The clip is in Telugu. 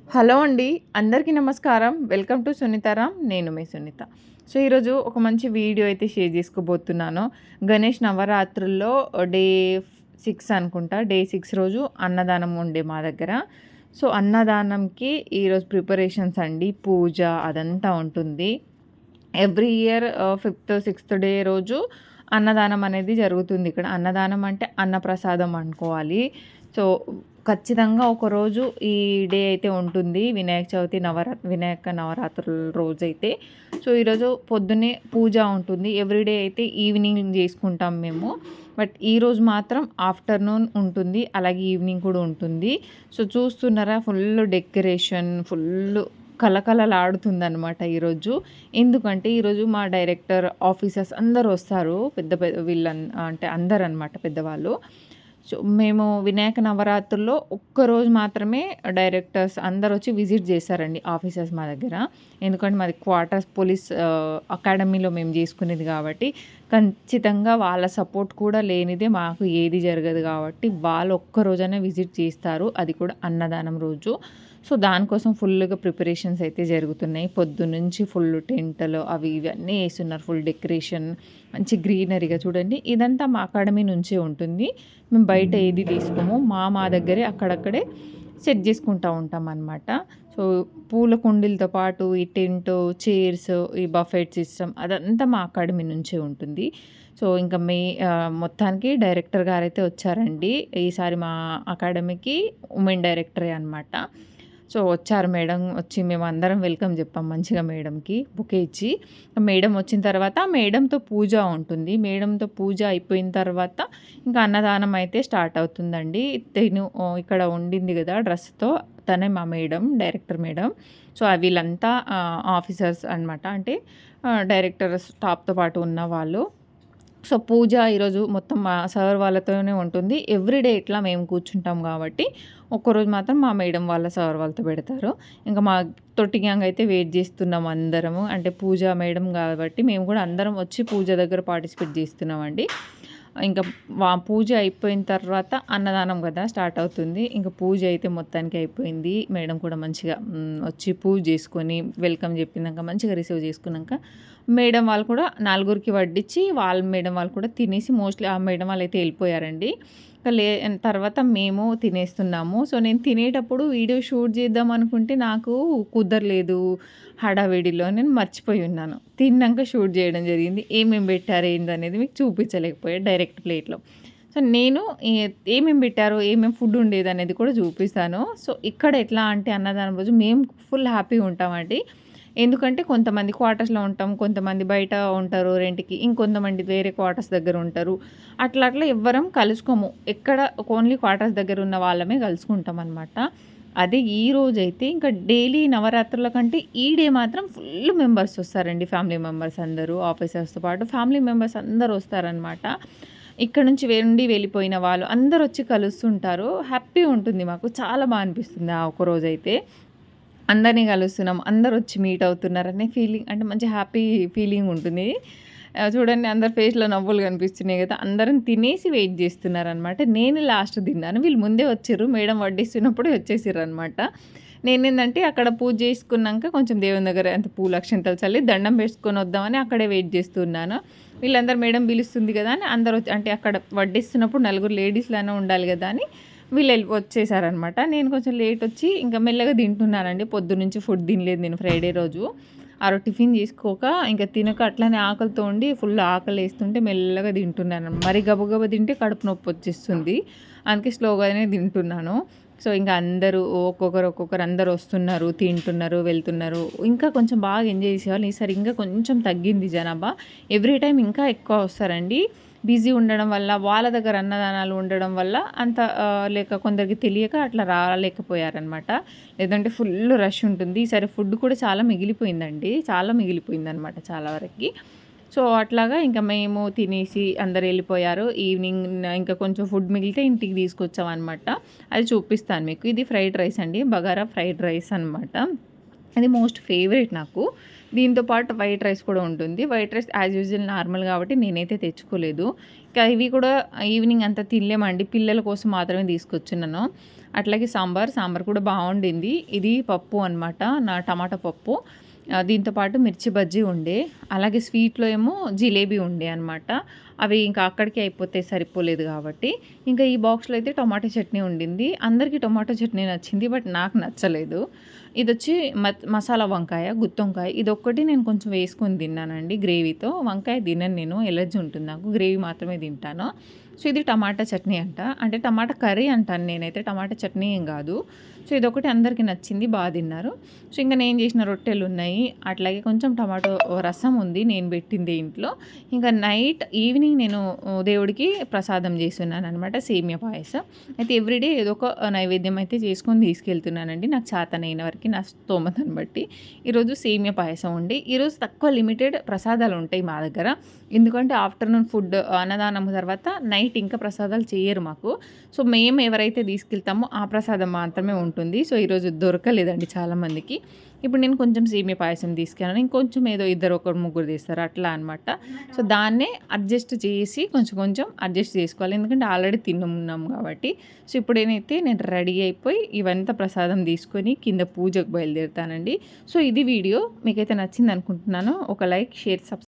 హలో అండి. అందరికీ నమస్కారం. Welcome to Sunitaram. నేను మీ సునీత. సో, ఈరోజు ఒక మంచి వీడియో అయితే షేర్ చేసుకోబోతున్నాను. గణేష్ నవరాత్రుల్లో డే 6 అనుకుంటా. డే 6 రోజు అన్నదానం ఉండే మా దగ్గర. సో, అన్నదానంకి ఈరోజు ప్రిపరేషన్స్ అండి. పూజ అదంతా ఉంటుంది. ఎవ్రీ ఇయర్ 5థ్, 6థ్ డే రోజు అన్నదానం అనేది జరుగుతుంది ఇక్కడ. అన్నదానం అంటే అన్నప్రసాదం అనుకోవాలి. సో, ఖచ్చితంగా ఒకరోజు ఈ డే అయితే ఉంటుంది. వినాయక చవితి వినాయక నవరాత్రుల రోజైతే. సో, ఈరోజు పొద్దున్నే పూజ ఉంటుంది. ఎవ్రీడే అయితే ఈవినింగ్ చేసుకుంటాం మేము. బట్ ఈరోజు మాత్రం ఆఫ్టర్‌నూన్ ఉంటుంది. అలాగే ఈవినింగ్ కూడా ఉంటుంది. సో, చూస్తున్నారా ఫుల్ డెకరేషన్, ఫుల్లు కళకళలాడుతుందనమాట ఈరోజు. ఎందుకంటే ఈరోజు మా డైరెక్టర్, ఆఫీసర్స్ అందరూ వస్తారు. పెద్ద పెద్ద అంటే అందరనమాట పెద్దవాళ్ళు. సో, మేము వినాయక నవరాత్రుల్లో ఒక్కరోజు మాత్రమే డైరెక్టర్స్ అందరొచ్చి విజిట్ చేశారండి ఆఫీసర్స్ మా దగ్గర. ఎందుకంటే మాది క్వార్టర్స్ పోలీస్ అకాడమీలో మేము చేసుకునేది కాబట్టి, ఖచ్చితంగా వాళ్ళ సపోర్ట్ కూడా లేనిదే మాకు ఏది జరగదు కాబట్టి, వాళ్ళు ఒక్కరోజైనా విజిట్ చేస్తారు. అది కూడా అన్నదానం రోజు. సో, దానికోసం ఫుల్‌గా ప్రిపరేషన్స్ అయితే జరుగుతున్నాయి. పొద్దున్నుంచి ఫుల్ టెంటలు అవి ఇవి అన్నీ ఏసున్నారు. ఫుల్ డెకరేషన్ మంచి గ్రీనరీగా చూడండి. ఇదంతా మా అకాడమీ నుంచే ఉంటుంది. మేము బయట ఏది తీసుకోము. మా దగ్గరే అక్కడక్కడే సెట్ చేసుకుంటా ఉంటామనమాట. సో, పూల కుండీలతో పాటు ఈ టెంటు, చైర్స్, ఈ బఫెట్ సిస్టమ్ అదంతా మా అకాడమీ నుంచే ఉంటుంది. సో, ఇంకా మొత్తానికి డైరెక్టర్ గారైతే వచ్చారండి. ఈసారి మా అకాడమీకి ఉమెన్ డైరెక్టరే అనమాట. సో, వచ్చారు మేడం. వచ్చి మేమందరం వెల్కమ్ చెప్పాం మంచిగా మేడంకి బొకే ఇచ్చి. మేడం వచ్చిన తర్వాత మేడంతో పూజ ఉంటుంది. మేడంతో పూజ అయిపోయిన తర్వాత ఇంకా అన్నదానం అయితే స్టార్ట్ అవుతుందండి. ఇక్కడ ఉండింది కదా డ్రెస్‌తో, తనే మా మేడం, డైరెక్టర్ మేడం. సో, వీళ్ళంతా ఆఫీసర్స్ అనమాట. అంటే డైరెక్టర్ స్టాఫ్‌తో పాటు ఉన్నవాళ్ళు. సో, పూజ ఈరోజు మొత్తం మా సార్ వాళ్ళతోనే ఉంటుంది. ఎవ్రీడే ఇట్లా మేము కూర్చుంటాం కాబట్టి, ఒక్కరోజు మాత్రం మా మేడం వాళ్ళ సార్ వాళ్ళతో పెడతారు. ఇంకా మా తొట్టి గ్యాంగ్ అయితే వెయిట్ చేస్తున్నాం అందరము. అంటే పూజ మేడం కాబట్టి మేము కూడా అందరం వచ్చి పూజ దగ్గర పార్టిసిపేట్ చేస్తున్నామండి. ఇంకా పూజ అయిపోయిన తర్వాత అన్నదానం కదా స్టార్ట్ అవుతుంది. ఇంకా పూజ అయితే మొత్తానికి అయిపోయింది. మేడం కూడా మంచిగా వచ్చి పూజ చేసుకొని వెల్కమ్ చెప్పినాక మంచిగా రిసీవ్ చేసుకున్నాక మేడం వాళ్ళు కూడా నలుగురికి వడ్డించి మేడం వాళ్ళు కూడా తినేసి మోస్ట్లీ ఆ మేడం వాళ్ళు అయితే వెళ్ళిపోయారండి. తర్వాత మేము తినేస్తున్నాము. సో, నేను తినేటప్పుడు వీడియో షూట్ చేద్దాం అనుకుంటే నాకు కుదరలేదు. హడావిడిలో నేను మర్చిపోయి ఉన్నాను. తిన్నాక షూట్ చేయడం జరిగింది. ఏమేమి పెట్టారు ఏందనేది మీకు చూపించలేకపోయా డైరెక్ట్ ప్లేట్‌లో. సో, నేను ఏమేమి పెట్టారో, ఏమేమి ఫుడ్ ఉండేదనేది కూడా చూపిస్తాను. సో, ఇక్కడ ఎట్లా అంటే అన్నదానం రోజు మేము ఫుల్ హ్యాపీగా ఉంటామండి. ఎందుకంటే కొంతమంది క్వార్టర్స్‌లో ఉంటాం. కొంతమంది బయట ఉంటారు రెంట్‌కి. ఇంకొంతమంది వేరే క్వార్టర్స్ దగ్గర ఉంటారు. అట్లా ఎవ్వరం కలుసుకోము. ఎక్కడ ఓన్లీ క్వార్టర్స్ దగ్గర ఉన్న వాళ్ళమే కలుసుకుంటామనమాట. అదే ఈ రోజైతే ఇంకా డైలీ నవరాత్రుల కంటే ఈ డే మాత్రం ఫుల్ మెంబర్స్ వస్తారండి. ఫ్యామిలీ మెంబర్స్ అందరూ ఆఫీసర్స్‌తో పాటు ఫ్యామిలీ మెంబర్స్ అందరూ వస్తారనమాట. ఇక్కడ నుంచి వెళ్ళిపోయిన వాళ్ళు అందరూ వచ్చి కలుస్తుంటారు. హ్యాపీ ఉంటుంది మాకు. చాలా అనిపిస్తుంది ఆ ఒక్కరోజైతే. అందరినీ కలుస్తున్నాం. అందరూ వచ్చి మీట్ అవుతున్నారనే ఫీలింగ్ అంటే మంచి హ్యాపీ ఫీలింగ్ ఉంటుంది. చూడండి అందరి ఫేస్‌లో నవ్వులు కనిపిస్తున్నాయి కదా! అందరం తినేసి వెయిట్ చేస్తున్నారనమాట. నేను లాస్ట్ తిన్నాను. వీళ్ళు ముందే వచ్చిర్రు. మేడం వడ్డిస్తున్నప్పుడే వచ్చేసిర్రనమాట. నేనేందంటే అక్కడ పూజ చేసుకున్నాక కొంచెం దేవుని దగ్గర అంత పూలు అక్షింతలు చల్లి దండం పెట్టుకొని వద్దామని అక్కడే వెయిట్ చేస్తున్నాను. వీళ్ళందరూ మేడం పిలుస్తుంది కదా అని అందరూ అంటే అక్కడ వడ్డిస్తున్నప్పుడు నలుగురు లేడీస్‌లైనా ఉండాలి కదా అని వీళ్ళు వచ్చేసారనమాట. నేను కొంచెం లేట్ వచ్చి ఇంకా మెల్లగా తింటున్నానండి. పొద్దున్నుంచి ఫుడ్ తినలేదు నేను ఫ్రైడే రోజు. ఆ రోజు టిఫిన్ చేసుకోక ఇంకా తినక అట్లనే ఆకలితో ఉండి ఫుల్ ఆకలేస్తుంటే మెల్లగా తింటున్నాను. మరి గబగబా తింటే కడుపు నొప్పి వచ్చేస్తుంది. అందుకే స్లోగానే తింటున్నాను. సో, ఇంకా అందరూ ఒక్కొక్కరు అందరూ వస్తున్నారు, తింటున్నారు, వెళ్తున్నారు. ఇంకా కొంచెం బాగా ఎంజాయ్ చేసేవాళ్ళు. ఈసారి ఇంకా కొంచెం తగ్గింది జనాభా. ఎవ్రీ టైమ్ ఇంకా ఎక్కువ వస్తారండి. బిజీ ఉండడం వల్ల, వాళ్ళ దగ్గర అన్నదానాలు ఉండడం వల్ల అంత లేక కొందరికి తెలియక అట్లా రాలేకపోయారనమాట. లేదంటే ఫుల్ రష్ ఉంటుంది. ఈసారి ఫుడ్ కూడా చాలా మిగిలిపోయిందండి. చాలా మిగిలిపోయిందనమాట చాలా వరకి. సో, అట్లాగా ఇంకా మేము తినేసి అందరు వెళ్ళిపోయారు. ఈవినింగ్ ఇంకా కొంచెం ఫుడ్ మిగిలితే ఇంటికి తీసుకొచ్చామనమాట. అది చూపిస్తాను మీకు. ఇది ఫ్రైడ్ రైస్ అండి. బగారా ఫ్రైడ్ రైస్ అనమాట. అది మోస్ట్ ఫేవరెట్ నాకు. దీంతో పాటు వైట్ రైస్ కూడా ఉంటుంది. White rice as usual normal కాబట్టి నేనైతే తెచ్చుకోలేదు. ఇంకా ఇవి కూడా ఈవినింగ్ అంతా తినలేమండి. పిల్లల కోసం మాత్రమే తీసుకొచ్చున్నాను. అట్లాగే సాంబార్ కూడా బాగుండింది. ఇది పప్పు అనమాట, నా టమాటా పప్పు. దీంతో పాటు మిర్చి బజ్జీ ఉండే, అలాగే స్వీట్లో ఏమో జిలేబీ ఉండే అనమాట. అవి ఇంకా అక్కడికే అయిపోతే సరిపోలేదు కాబట్టి ఇంకా ఈ బాక్స్లో అయితే టొమాటో చట్నీ ఉండింది. అందరికీ టొమాటో చట్నీ నచ్చింది, బట్ నాకు నచ్చలేదు. ఇదొచ్చి మసాలా వంకాయ, గుత్తొంకాయ ఇదొక్కటి నేను కొంచెం వేసుకొని తిన్నానండి గ్రేవీతో. వంకాయ తినను నేను, ఎలర్జీ ఉంటుంది నాకు, గ్రేవీ మాత్రమే తింటాను. సో ఇది టమాటా చట్నీ అంట, అంటే టమాటా కర్రీ అంటాను నేనైతే, టమాటా చట్నీ ఏం కాదు. సో ఇదొకటి అందరికీ నచ్చింది, బాగా తిన్నారు. సో ఇంకా నేను చేసిన రొట్టెలు ఉన్నాయి, అట్లాగే కొంచెం టమాటో రసం ఉంది నేను పెట్టింది ఇంట్లో. ఇంకా ఈవినింగ్ నేను దేవుడికి ప్రసాదం చేస్తున్నాను అనమాట, సేమియా పాయసం. అయితే ఎవ్రీడే ఏదో ఒక నైవేద్యం అయితే చేసుకొని తీసుకెళ్తున్నానండి, నాకు చేతనైన వరకు, నా స్తోమతను బట్టి. ఈరోజు సేమియా పాయసం ఉండి, ఈరోజు తక్కువ లిమిటెడ్ ప్రసాదాలు ఉంటాయి మా దగ్గర. ఎందుకంటే ఆఫ్టర్నూన్ ఫుడ్ అన్నదానం తర్వాత నైట్ ఇంకా ప్రసాదాలు చేయరు మాకు. సో మేము ఎవరైతే తీసుకెళ్తామో ఆ ప్రసాదం మాత్రమే ఉంటుంది. సో ఈరోజు దొరకలేదండి చాలామందికి. ఇప్పుడు నేను కొంచెం సేమియా పాయసం తీసుకెళ్ళాను, ఇంకొంచెం ఏదో ఇద్దరు ఒకరు ముగ్గురు తీస్తారు అట్లా అనమాట. సో దాన్నే అడ్జస్ట్ చేసి కొంచెం అడ్జస్ట్ చేసుకోవాలి, ఎందుకంటే ఆల్రెడీ తిన్నాం కాబట్టి. సో ఇప్పుడేనైతే నేను రెడీ అయిపోయి ఇవంతా ప్రసాదం తీసుకొని కింద పూజకు బయలుదేరుతానండి. సో ఇది వీడియో మీకైతే నచ్చింది అనుకుంటున్నాను. ఒక లైక్, షేర్, సబ్స్క్రైబ్